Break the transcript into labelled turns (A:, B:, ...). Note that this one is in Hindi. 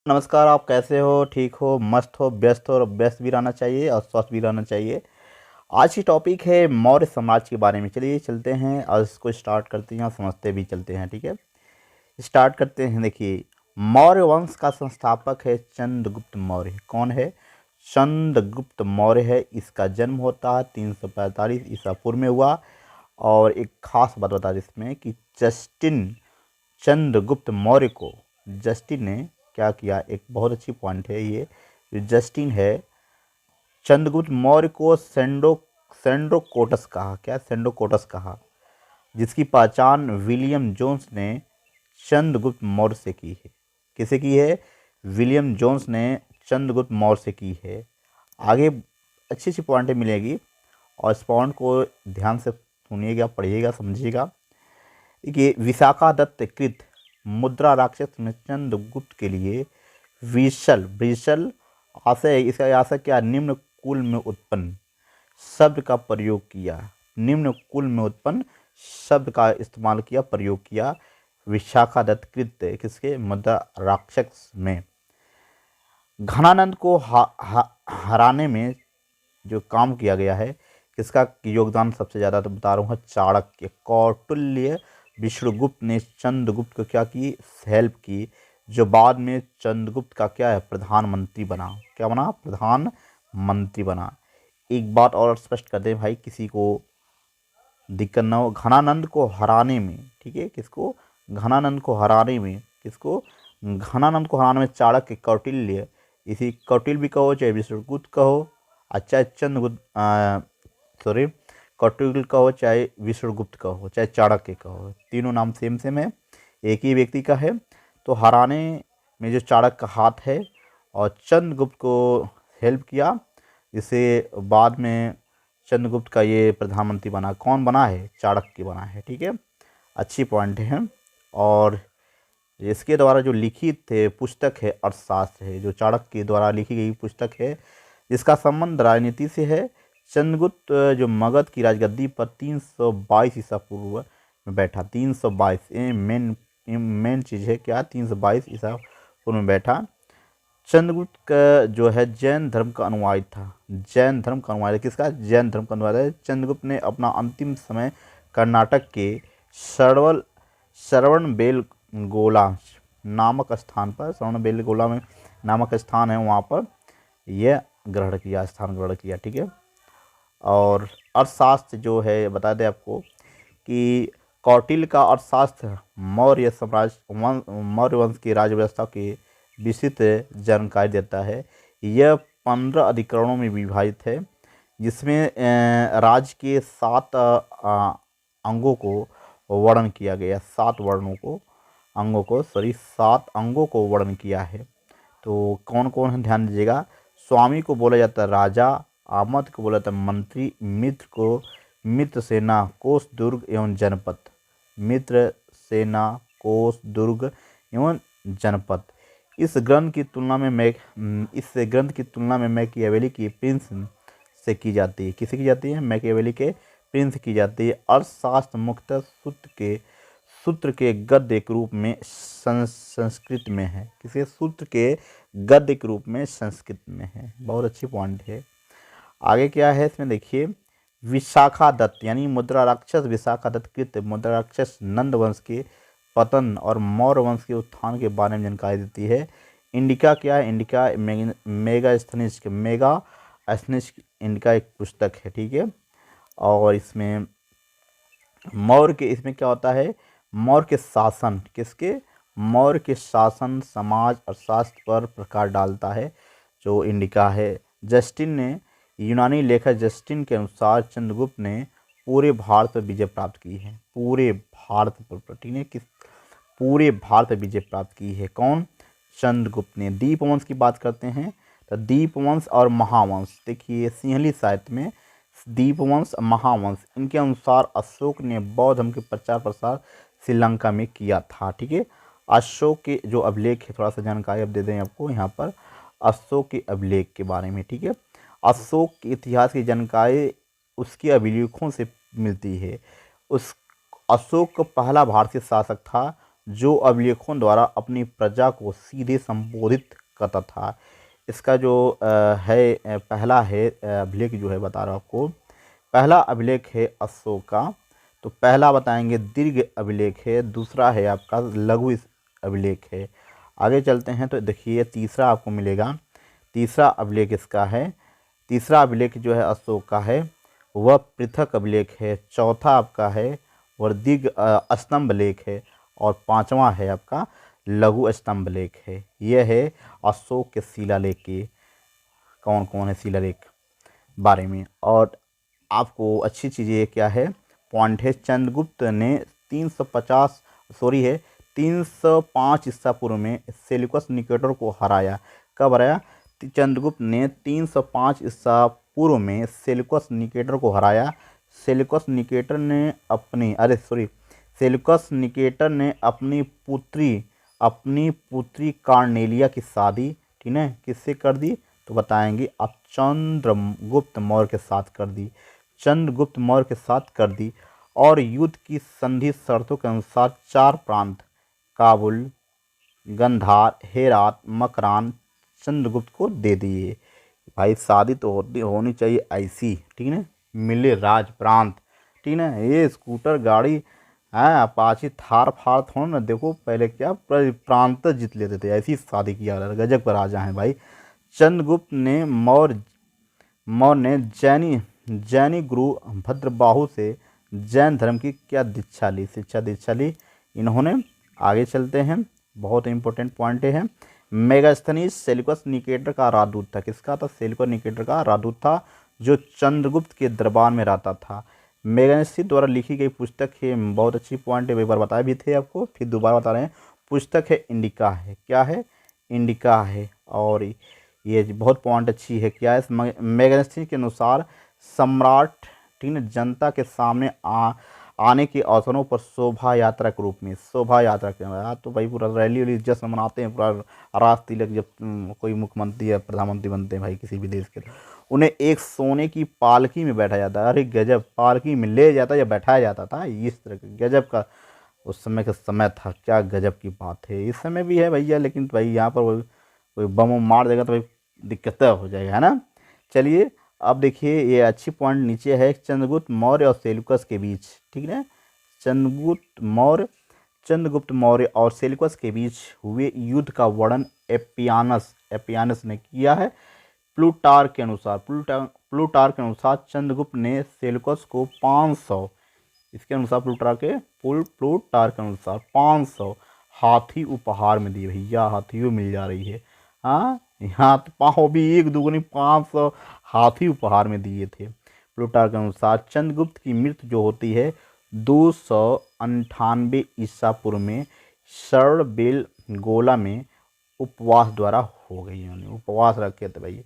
A: नमस्कार। आप कैसे हो? ठीक हो, मस्त हो, व्यस्त हो? और व्यस्त भी रहना चाहिए और स्वस्थ भी रहना चाहिए। आज की टॉपिक है मौर्य समाज के बारे में। चलिए चलते हैं और इसको स्टार्ट करते हैं और समझते भी चलते हैं। ठीक है, स्टार्ट करते हैं। देखिए, मौर्य वंश का संस्थापक है चंद्रगुप्त मौर्य। कौन है? चंद्रगुप्त मौर्य है। इसका जन्म होता है 345 ईसा पूर्व में हुआ। और एक खास बात बता दें इसमें कि जस्टिन चंद्रगुप्त मौर्य को जस्टिन ने क्या किया, एक बहुत अच्छी पॉइंट है ये। जो जस्टिन है, चंद्रगुप्त मौर्य को सेंड्रोकोटस कहा। क्या? सेंड्रोकोटस कहा, जिसकी पहचान विलियम जोन्स ने चंद्रगुप्त मौर्य से की है। किसे की है? विलियम जोन्स ने चंद्रगुप्त मौर्य से की है। आगे अच्छी अच्छी पॉइंटें मिलेगी और इस पॉइंट को ध्यान से सुनिएगा, पढ़िएगा, समझिएगा। देखिए, विशाखा दत्त कृत मुद्रा राक्षस में चंद्रगुप्त के लिए विशल विशल आशय, इसका आशय क्या? निम्न कुल में उत्पन्न शब्द का प्रयोग किया। निम्न कुल में उत्पन्न शब्द का इस्तेमाल किया, प्रयोग किया। विशाखा दत्त कृत किसके? मुद्रा राक्षस में। घनानंद को हराने में जो काम किया गया है, किसका योगदान सबसे ज़्यादा? तो बता रहा हूँ, चाणक्य, कौटिल्य, विष्णुगुप्त ने चंद्रगुप्त को क्या की? हेल्प की, जो बाद में चंद्रगुप्त का क्या है? प्रधानमंत्री बना। क्या बना? प्रधानमंत्री बना। एक बात और स्पष्ट कर दे भाई, किसी को दिक्कत ना हो। घनानंद को हराने में, ठीक है, किसको? घनानंद को हराने में, किसको? घनानंद को हराने में चाणक्य, कौटिल्य, इसी कौटिल्य भी कहो चाहे विष्णुगुप्त कहो, अच्छा चंद्रगुप्त, सॉरी, कौटिल्य कहो चाहे विष्णुगुप्त कहो चाहे चाणक्य कहो, तीनों नाम सेम सेम है, एक ही व्यक्ति का है। तो हराने में जो चाणक्य का हाथ है और चंद्रगुप्त को हेल्प किया, जिससे बाद में चंद्रगुप्त का ये प्रधानमंत्री बना। कौन बना है? चाणक्य बना है। ठीक है, अच्छी पॉइंट है। और इसके द्वारा जो लिखित पुस्तक है अर्थशास्त्र है, जो चाणक्य द्वारा लिखी गई पुस्तक है, जिसका संबंध राजनीति से है। चंद्रगुप्त जो मगध की राजगद्दी पर 322 ईसा पूर्व में बैठा। 322 ये मेन चीज़ है। क्या? 322 ईसा पूर्व में बैठा। चंद्रगुप्त का जो है जैन धर्म का अनुयायी था। जैन धर्म का अनुयायी किसका? जैन धर्म का अनुयायी। चंद्रगुप्त ने अपना अंतिम समय कर्नाटक के श्रवणबेलगोला नामक स्थान पर, श्रवणबेलगोला में नामक स्थान है, वहाँ पर यह ग्रहण किया, स्थान ग्रहण किया। ठीक है, और अर्थशास्त्र जो है बता दें आपको कि कौटिल्य का अर्थशास्त्र मौर्य वंश की राज्य व्यवस्था की विस्तृत जानकारी देता है। यह 15 अधिकरणों में विभाजित है, जिसमें राज्य के 7 अंगों को वर्णन किया गया। 7 अंगों को वर्णन किया है। तो कौन कौन है ध्यान दीजिएगा। स्वामी को बोला जाता है राजा, आमद को बोला जाता है मंत्री, मित्र को मित्र, सेना, कोष, दुर्ग एवं जनपद। मित्र, सेना, कोष, दुर्ग एवं जनपद। इस ग्रंथ की तुलना में मैकियावेली की प्रिंस से की जाती है। किसे की जाती है? मैकियावेली के प्रिंस की जाती है। अर्थशास्त्र मुख्यतः सूत्र के गद्य के रूप में संस्कृत में है। किसी सूत्र के गद्य के रूप में संस्कृत में है। बहुत अच्छी पॉइंट है। आगे क्या है इसमें देखिए, विशाखा दत्त यानी मुद्रा राक्षस विशाखा दत्त कृत मुद्रा राक्षस नंद वंश के पतन और मौर्य वंश के उत्थान के बारे में जानकारी देती है। इंडिका क्या है? इंडिका मेगा एस्थनिस्ट इंडिका एक पुस्तक है। ठीक है, और इसमें मौर्य के, इसमें क्या होता है? मौर्य के शासन, किसके? मौर्य के शासन, समाज और शास्त्र पर प्रकाश डालता है, जो इंडिका है। जस्टिन ने, यूनानी लेखक जस्टिन के अनुसार चंद्रगुप्त ने पूरे भारत पर विजय प्राप्त की है। पूरे भारत पर, ठीक है, किस? पूरे भारत पर विजय प्राप्त की है। कौन? चंद्रगुप्त ने। दीपवंश की बात करते हैं तो दीपवंश और महावंश, देखिए सिंहली साहित्य में दीपवंश, महावंश, इनके अनुसार अशोक ने बौद्ध धर्म के प्रचार प्रसार श्रीलंका में किया था। ठीक है, अशोक के जो अभिलेख है, थोड़ा सा जानकारी अब दे दें आपको यहाँ पर अशोक के अभिलेख के बारे में। ठीक है, अशोक के इतिहास की जानकारी उसके अभिलेखों से मिलती है। उस अशोक का पहला भारतीय शासक था जो अभिलेखों द्वारा अपनी प्रजा को सीधे संबोधित करता था। इसका जो पहला है अभिलेख जो है बता रहा हूँ आपको। पहला अभिलेख है अशोक का, तो पहला बताएंगे दीर्घ अभिलेख है, दूसरा है आपका लघु अभिलेख है। आगे चलते हैं तो देखिए तीसरा आपको मिलेगा, तीसरा अभिलेख इसका है, तीसरा अभिलेख जो है अशोक का है वह पृथक अभिलेख है। चौथा आपका है वह दीर्घ स्तंभ लेख है, और पांचवा है आपका लघु स्तंभ लेख है। यह है अशोक के शिलालेख के कौन कौन है शिलालेख बारे में। और आपको अच्छी चीज़ ये क्या है पॉइंट है, चंद्रगुप्त ने 305 ईसा पूर्व में सेल्यूकस निकेटर को हराया। कब हराया? चंद्रगुप्त ने 305 ईसा पूर्व में सेल्यूकस निकेटर को हराया। सेल्यूकस निकेटर ने अपनी पुत्री कार्नेलिया की शादी, ठीक है, किससे कर दी? तो बताएंगे आप, चंद्रगुप्त मौर्य के साथ कर दी, चंद्रगुप्त मौर्य के साथ कर दी। और युद्ध की संधि शर्तों के अनुसार 4 प्रांत काबुल, गंधार, हेरात, मकरान चंद्रगुप्त को दे दिए। भाई शादी तो होनी चाहिए ऐसी, ठीक है, मिले राज प्रांत, ठीक है। ये स्कूटर गाड़ी है अपाची थार फार थोड़ा ना, देखो पहले क्या प्रांत जीत लेते थे, ऐसी शादी किया। गजब पर राजा हैं भाई। चंद्रगुप्त ने मौर्य ने जैनी गुरु भद्रबाहु से जैन धर्म की क्या शिक्षा दीक्षा ली इन्होंने। आगे चलते हैं, बहुत इंपॉर्टेंट पॉइंट है। मेगास्थनीज सेल्यूकस निकेटर का राजदूत था। किसका था? सेल्यूकस निकेटर का राजदूत था, जो चंद्रगुप्त के दरबार में रहता था। मेगास्थनीज द्वारा लिखी गई पुस्तक है, बहुत अच्छी पॉइंट है, एक बार बताए भी थे आपको, फिर दोबारा बता रहे हैं। पुस्तक है इंडिका है। क्या है? इंडिका है। और ये बहुत पॉइंट अच्छी है, क्या है? मेगास्थनीज के अनुसार सम्राट, ठीक है, जनता के सामने आने के अवसरों पर शोभा यात्रा के रूप में, शोभा यात्रा के यार तो भाई पूरा रैली वैली जश्न मनाते हैं, पूरा राज तिलक, जब कोई मुख्यमंत्री या प्रधानमंत्री बनते हैं भाई किसी भी देश के, उन्हें एक सोने की पालकी में बैठाया जाता है। अरे गजब, पालकी में ले जाता या बैठाया जाता था, इस तरह का गजब का उस समय का समय था। क्या गजब की बात है, इस समय भी है भैया, लेकिन भाई यहाँ पर कोई बम मार देगा तो भाई दिक्कत हो जाएगा, है ना। चलिए अब देखिए ये अच्छी पॉइंट नीचे है, चंद्रगुप्त मौर्य और सेल्यूकस के बीच, ठीक है, चंद्रगुप्त मौर्य और सेल्यूकस के बीच हुए युद्ध का वर्णन एपियानस ने किया है। प्लूटार्क के अनुसार चंद्रगुप्त ने सेल्यूकस को 500, इसके अनुसार प्लूटार्क के अनुसार 500 हाथी उपहार में दिए। भैया हाथियों मिल जा रही है, हाँ, यहाँ तो पाँव भी एक दुगनी 500 हाथी उपहार में दिए थे। प्लूटार्क के अनुसार चंद्रगुप्त की मृत्यु जो होती है 298 ईसा पूर्व में शरण बेल गोला में उपवास द्वारा हो गई। उपवास रखे थे भाई।